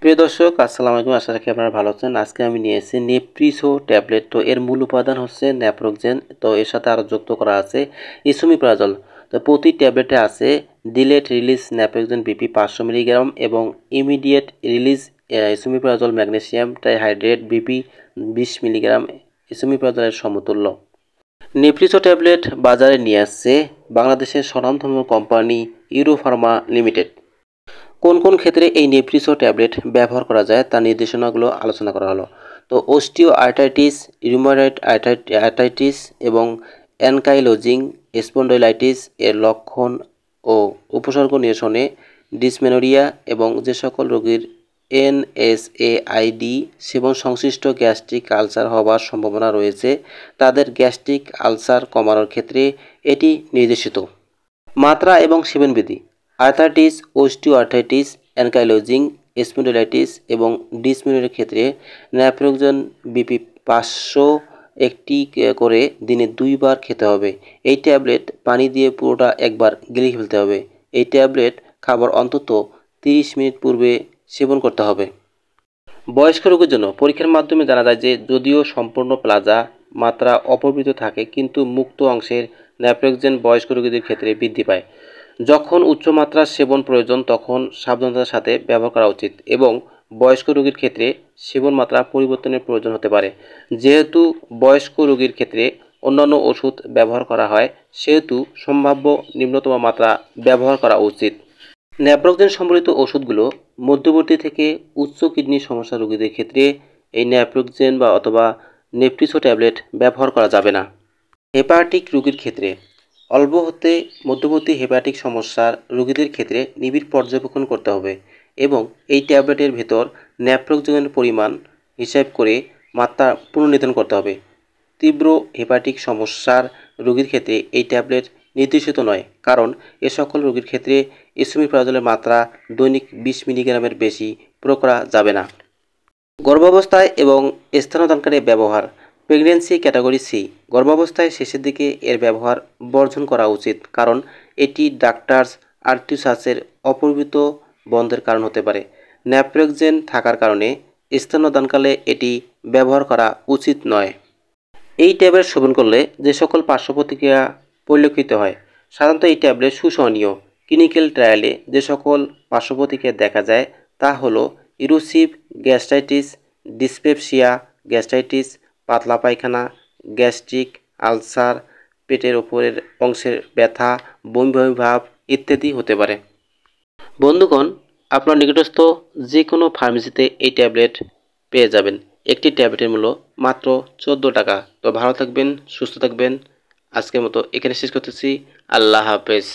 প্রিয় দর্শক, আসসালামু আলাইকুম। আশা রাখি আপনারা ভালো আছেন। আজকে আমি নিয়ে এসেছি নেপ্রিসো ট্যাবলেট। তো এর মূল উপাদান হচ্ছে ন্যাপ্রোক্সেন। তো এর সাথে আরও যুক্ত করা আছে ইসোমিপ্রাজল। তো প্রতি ট্যাবলেটে আছে delayed release naproxen BP 500 milligram এবং immediate release esomeprazole magnesium trihydrate BP 20 milligram ইসোমিপ্রাজলের সমতুল্য। নেপ্রিসো ট্যাবলেট বাজারে নিয়ে আসছে বাংলাদেশের স্বনামধন্য কোম্পানি ইউরোফার্মা লিমিটেড। কোন কোন ক্ষেত্রে এই নেপ্রিসো ট্যাবলেট ব্যবহার করা যায় তার নির্দেশনাগুলো আলোচনা করা হলো। তো অস্টিও আর্থাইটিস, রিউমাটয়েড আর্থাইটিস এবং অ্যানকাইলোজিং স্পন্ডাইলাইটিস এর লক্ষণ ও উপসর্গ নিরসনে, ডিসমেনোরিয়া এবং যে সকল রোগীর এনএসএআইডি সেবন সংশ্লিষ্ট গ্যাস্ট্রিক আলসার হওয়ার সম্ভাবনা রয়েছে তাদের গ্যাস্ট্রিক আলসার কমানোর ক্ষেত্রে এটি নির্দেশিত। মাত্রা এবং সেবনবিধি: আর্থাইটিস, অস্টিওআর্থাইটিস, অ্যানকাইলোজিং স্পন্ডিলাইটিস এবং ডিসমেনোরিয়ার ক্ষেত্রে ন্যাপ্রোক্সেন বিপি 500 একটি করে দিনে 2 বার খেতে হবে। এই ট্যাবলেট পানি দিয়ে পুরোটা একবার গিলে ফেলতে হবে। এই ট্যাবলেট খাবার অন্তত 30 মিনিট পূর্বে সেবন করতে হবে। বয়স্ক রোগীর জন্য পরীক্ষার মাধ্যমে জানা যায় যে যদিও সম্পূর্ণ প্লাজা মাত্রা অপরিবর্তিত থাকে কিন্তু মুক্ত অংশের ন্যাপ্রোক্সেন বয়স্ক রোগীদের ক্ষেত্রে বৃদ্ধি পায়। যখন উচ্চমাত্রার সেবন প্রয়োজন তখন সাবধানতার সাথে ব্যবহার করা উচিত এবং বয়স্ক রোগীর ক্ষেত্রে সেবন মাত্রা পরিবর্তনের প্রয়োজন হতে পারে। যেহেতু বয়স্ক রোগীর ক্ষেত্রে অন্যান্য ওষুধ ব্যবহার করা হয় সেহেতু সম্ভাব্য নিম্নতম মাত্রা ব্যবহার করা উচিত। ন্যাপ্রোক্সেন সম্বলিত ওষুধগুলো মধ্যবর্তী থেকে উচ্চ কিডনির সমস্যা রোগীদের ক্ষেত্রে এই ন্যাপ্রোক্সেন অথবা নেপ্রিসো ট্যাবলেট ব্যবহার করা যাবে না। হেপাটিক রোগীর ক্ষেত্রে অল্প হতে মধ্যবর্তী হেপাটিক সমস্যার রোগীদের ক্ষেত্রে নিবিড় পর্যবেক্ষণ করতে হবে এবং এই ট্যাবলেটের ভেতর ন্যাপ্রোক্সেনের পরিমাণ হিসাব করে মাত্রা পুনর্নির্ধারণ করতে হবে। তীব্র হেপাটিক সমস্যার রোগীর ক্ষেত্রে এই ট্যাবলেট নির্দেশিত নয় কারণ এ সকল রোগীর ক্ষেত্রে এসোমিপ্রাজলের মাত্রা দৈনিক 20 মিলিগ্রামের বেশি প্রয়োগ করা যাবে না। গর্ভাবস্থায় এবং স্তন্যদানকালে ব্যবহার: প্রেগন্যান্সি ক্যাটাগরি সি। গর্ভাবস্থায় শেষের দিকে এর ব্যবহার বর্জন করা উচিত কারণ এটি ডাক্টার্স আর্টিসাসের অপরিবর্তিত বন্ধের কারণ হতে পারে। ন্যাপ্রোক্সেন থাকার কারণে স্তন্যদানকালে এটি ব্যবহার করা উচিত নয়। এই ট্যাবলেট সেবন করলে যে সকল পার্শ্ব প্রতিক্রিয়া পরিলক্ষিত হয় সাধারণত এই ট্যাবলেট সুসহনীয়। ক্লিনিক্যাল ট্রায়ালে যে সকল পার্শ্ব প্রতিক্রিয়া দেখা যায় তা হলো ইরোসিভ গ্যাস্ট্রাইটিস, ডিসপেপসিয়া, গ্যাস্ট্রাইটিস, পাতলা পায়খানা, গ্যাস্ট্রিক আলসার, পেটের ওপরের অংশের ব্যথা, বমি বমি ভাব ইত্যাদি হতে পারে। বন্ধুগণ, আপনার নিকটস্থ যে কোনো ফার্মেসিতে এই ট্যাবলেট পেয়ে যাবেন। একটি ট্যাবলেটের মূল্য মাত্র 14 টাকা। তো ভালো থাকবেন, সুস্থ থাকবেন। আজকের মতো এখানে শেষ করতেছি। আল্লাহ হাফেজ।